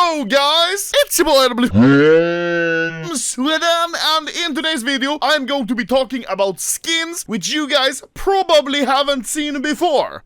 Hello guys, it's your boy Sweden, and in today's video I'm going to be talking about skins which you guys probably haven't seen before.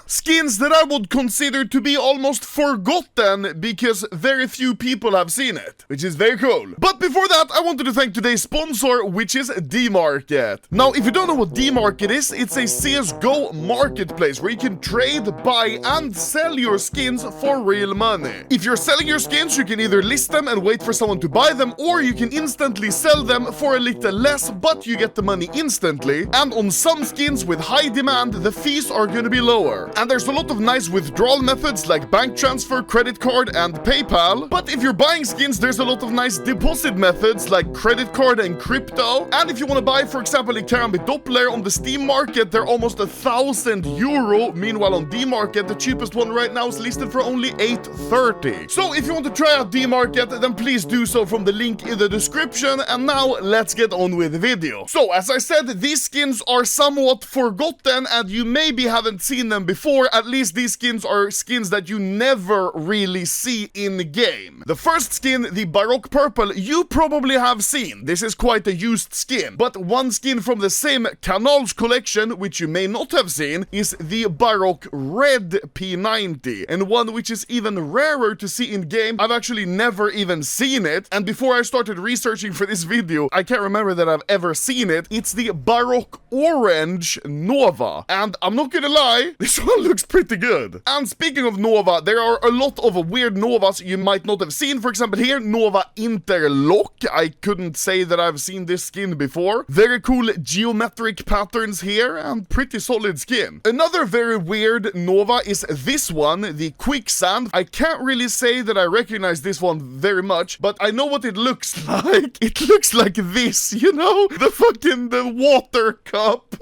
Skins that I would consider to be almost forgotten because very few people have seen it, which is very cool. But before that, I wanted to thank today's sponsor, which is Dmarket. Now, if you don't know what Dmarket is, it's a CSGO marketplace where you can trade, buy, and sell your skins for real money. If you're selling your skins, you can either list them and wait for someone to buy them, or you can instantly sell them for a little less, but you get the money instantly. And on some skins with high demand, the fees are going to be lower. And there's a lot of nice withdrawal methods like bank transfer, credit card, and PayPal. But if you're buying skins, there's a lot of nice deposit methods like credit card and crypto. And if you want to buy, for example, a Karambit Doppler on the Steam market, they're almost €1,000. Meanwhile, on Dmarket, the cheapest one right now is listed for only $830. So if you want to try out Dmarket, then please do so from the link in the description. And now let's get on with the video. So as I said, these skins are somewhat forgotten and you maybe haven't seen them before. At least these skins are skins that you never really see in the game. The first skin, the Baroque Purple, you probably have seen. This is quite a used skin. But one skin from the same Canals collection, which you may not have seen, is the Baroque Red P90. And one which is even rarer to see in game. I've actually never even seen it. And before I started researching for this video, I can't remember that I've ever seen it. It's the Baroque Orange Nova. And I'm not gonna lie, this one looks pretty good. And speaking of Nova, there are a lot of weird Novas you might not have seen. For example, here, Nova Interlock. I couldn't say that I've seen this skin before. Very cool geometric patterns here and pretty solid skin. Another very weird Nova is this one, the Quicksand. I can't really say that I recognize this one very much, but I know what it looks like. It looks like this, you know? The water cup.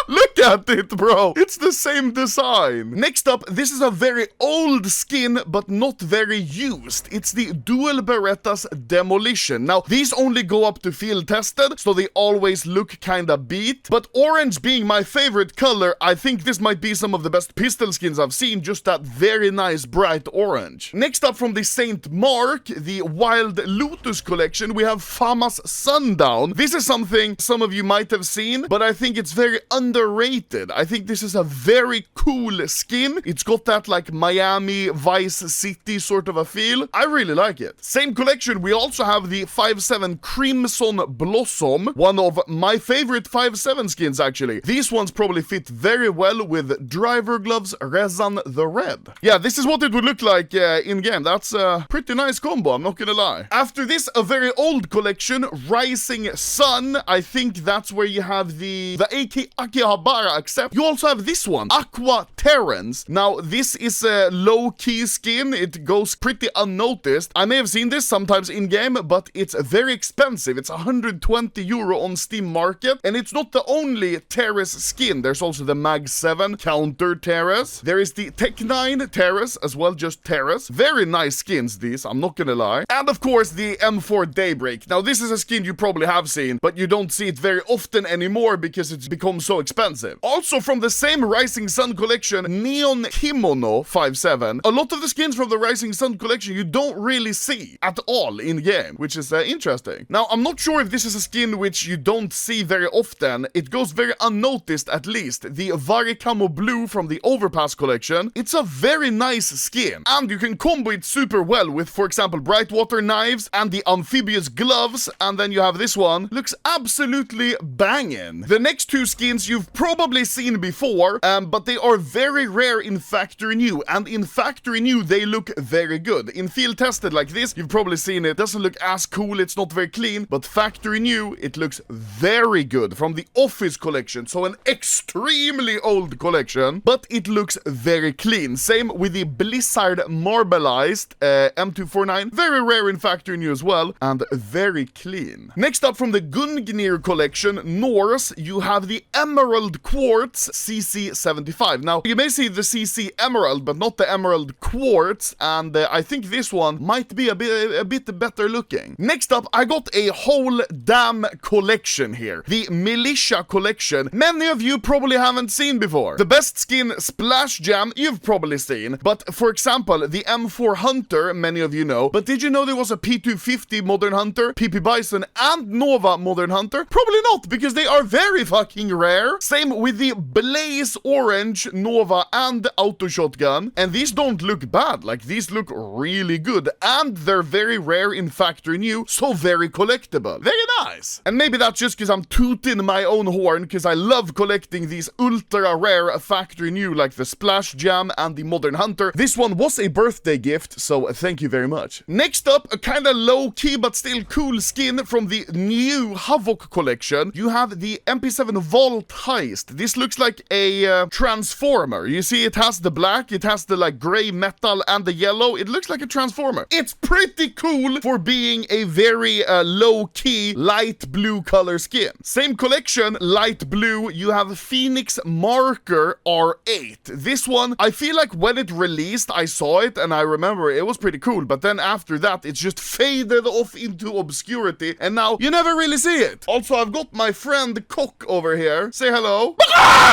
Look at it, bro. It's the same design. Next up, this is a very old skin, but not very used. It's the Dual Berettas Demolition. Now, these only go up to field tested, so they always look kinda beat. But orange being my favorite color, I think this might be some of the best pistol skins I've seen, just that very nice bright orange. Next up from the St. Mark, the Wild Lotus collection, we have Fama's Sundown. This is something some of you might have seen, but I think it's very underrated. I think this is a very cool skin. It's got that like Miami Vice City sort of a feel. I really like it. Same collection, we also have the 5.7 Crimson Blossom, one of my favorite 5.7 skins actually. These ones probably fit very well with Driver Gloves Rezan the Red. Yeah, this is what it would look like in game. That's a pretty nice combo, I'm not gonna lie. After this, a very old collection, Rising Sun. I think that's where you have the AK Akihabara, except you also have this one, Aqua Terrans. Now, this is a low-key skin. It goes pretty unnoticed. I may have seen this sometimes in-game, but it's very expensive. It's €120 on Steam Market, and it's not the only Terrace skin. There's also the Mag 7 Counter Terrace. There is the Tech 9 Terrace as well, just Terrace. Very nice skins, these, I'm not gonna lie. And of course, the M4 Daybreak. Now, this is a skin you probably have seen, but you don't see it very often anymore because it's become so expensive. Also from the same Rising Sun collection, Neon Kimono 5.7. A lot of the skins from the Rising Sun collection you don't really see at all in-game, which is interesting. Now, I'm not sure if this is a skin which you don't see very often. It goes very unnoticed at least. The Varicamo Blue from the Overpass collection. It's a very nice skin, and you can combo it super well with, for example, Brightwater knives and the amphibious gloves, and then you have this one. Looks absolutely banging. The next two skins you've probably seen before, but they are very rare in factory new, and in factory new they look very good. In field tested like this, you've probably seen it. Doesn't look as cool, it's not very clean, but factory new, it looks very good. From the Office collection, so an extremely old collection, but it looks very clean. Same with the Blizzard Marbleized M249, very rare in factory new as well, and very clean. Next up from the Gungnir collection, Norse, you have the Emerald Emerald Quartz CC75. Now, you may see the CC Emerald, but not the Emerald Quartz, and I think this one might be a bit better looking. Next up, I got a whole damn collection here. The Militia collection. Many of you probably haven't seen before. The best skin, Splash Jam, you've probably seen, but for example, the M4 Hunter, many of you know, but did you know there was a P250 Modern Hunter, PP Bison, and Nova Modern Hunter? Probably not, because they are very fucking rare. Same with the Blaze Orange Nova and Auto Shotgun, and these don't look bad, like these look really good, and they're very rare in factory new, so very collectible. Very nice. And maybe that's just because I'm tooting my own horn, because I love collecting these ultra rare factory new, like the Splash Jam and the Modern Hunter. This one was a birthday gift, so thank you very much. Next up, a kind of low-key but still cool skin from the new Havoc collection. You have the MP7 Vault Heist. This looks like a transformer. You see, it has the black, it has the like gray metal and the yellow. It looks like a transformer. It's pretty cool for being a very low-key light blue color skin. Same collection, light blue, you have Phoenix Marker R8. This one, I feel like when it released, I saw it and I remember it was pretty cool, but then after that, it's just faded off into obscurity, and now you never really see it. Also, I've got my friend Cock over here. Say hello.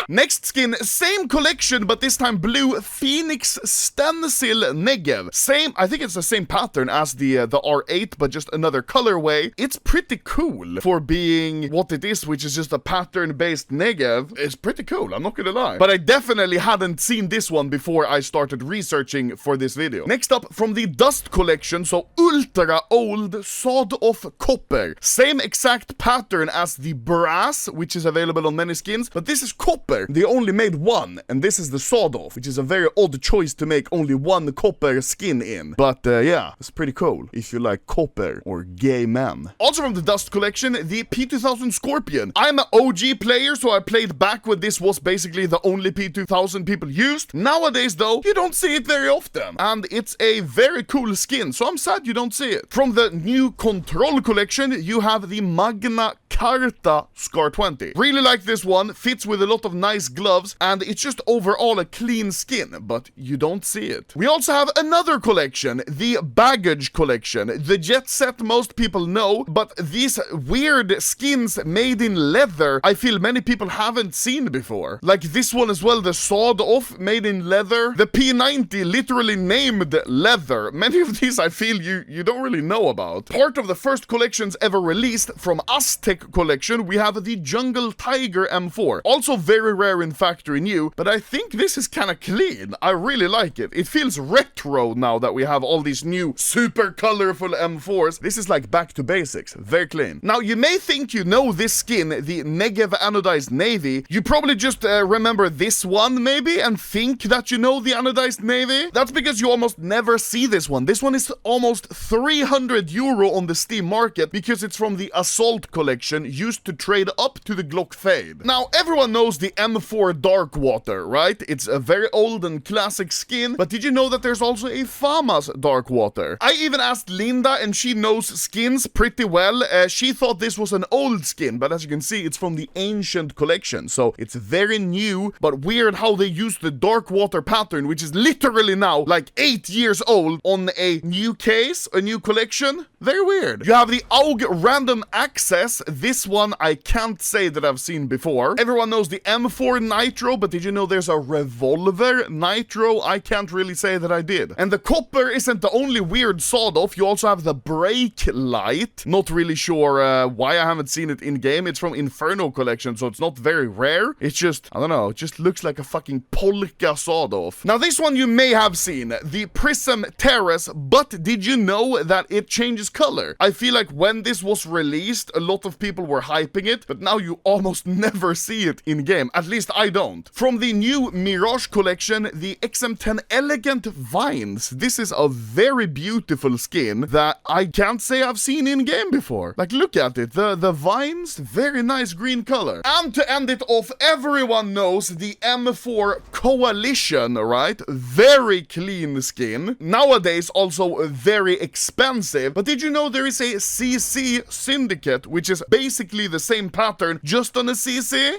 Next skin, same collection, but this time blue, Phoenix Stencil Negev. Same, I think it's the same pattern as the R8, but just another colorway. It's pretty cool for being what it is, which is just a pattern-based Negev. It's pretty cool, I'm not gonna lie. But I definitely hadn't seen this one before I started researching for this video. Next up, from the Dust collection, so ultra old sawed-off copper. Same exact pattern as the brass, which is available on many skins, but this is copper. They only made one, and this is the sawed-off, which is a very odd choice to make only one copper skin in. But yeah, it's pretty cool if you like copper or gay men. Also from the Dust collection, the P2000 Scorpion. I'm an OG player, so I played back when this was basically the only P2000 people used. Nowadays though, you don't see it very often, and it's a very cool skin, so I'm sad you don't see it. From the new Control collection, you have the Magna Carta Scar 20. Really like this one, fits with a lot of nice gloves, and it's just overall a clean skin, but you don't see it. We also have another collection, the Baggage collection. The Jet Set most people know, but these weird skins made in leather, I feel many people haven't seen before. Like this one as well, the Sawed Off made in leather. The P90 literally named leather. Many of these I feel you don't really know about. Part of the first collections ever released from Aztec collection, we have the Jungle Tiger M4. Also very rare in factory new, but I think this is kind of clean. I really like it. It feels retro now that we have all these new super colorful M4s. This is like back to basics. Very clean. Now, you may think you know this skin, the Negev Anodized Navy. You probably just remember this one maybe and think that you know the Anodized Navy. That's because you almost never see this one. This one is almost 300 euro on the Steam market because it's from the Assault collection used to trade up to the Glock Fade. Now, everyone knows the M4 Darkwater, right? It's a very old and classic skin, but did you know that there's also a FAMAS Darkwater? I even asked Linda and she knows skins pretty well. She thought this was an old skin, but as you can see, it's from the Ancient collection, so it's very new, but weird how they use the Darkwater pattern, which is literally now like 8 years old, on a new case, a new collection. Very weird. You have the AUG Random Access. This one I can't say that I've seen before. Everyone knows the M4 Nitro, but did you know there's a Revolver Nitro? I can't really say that I did. And the copper isn't the only weird sawed-off. You also have the Brake Light. Not really sure why I haven't seen it in-game. It's from Inferno collection, so it's not very rare. It's just, I don't know, it just looks like a fucking polka sawed-off. Now, this one you may have seen, the Prism Terrace, but did you know that it changes color? I feel like when this was released, a lot of people were hyping it, but now you almost never see it in-game. At least I don't. From the new Mirage collection, the XM10 Elegant Vines. This is a very beautiful skin that I can't say I've seen in-game before. Like, look at it. The vines, very nice green color. And to end it off, everyone knows the M4 Coalition, right? Very clean skin. Nowadays, also very expensive. But did you know there is a CC Syndicate, which is basically the same pattern, just on a CC?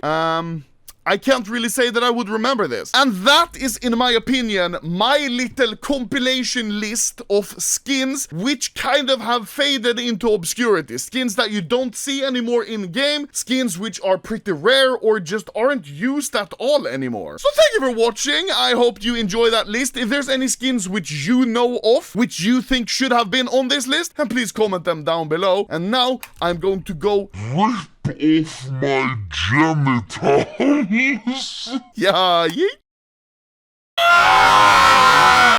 I can't really say that I would remember this. And that is, in my opinion, my little compilation list of skins which kind of have faded into obscurity. Skins that you don't see anymore in game, skins which are pretty rare or just aren't used at all anymore. So thank you for watching. I hope you enjoy that list. If there's any skins which you know of, which you think should have been on this list, then please comment them down below. And now I'm going to go Rip off my genitals. yeah, yeet.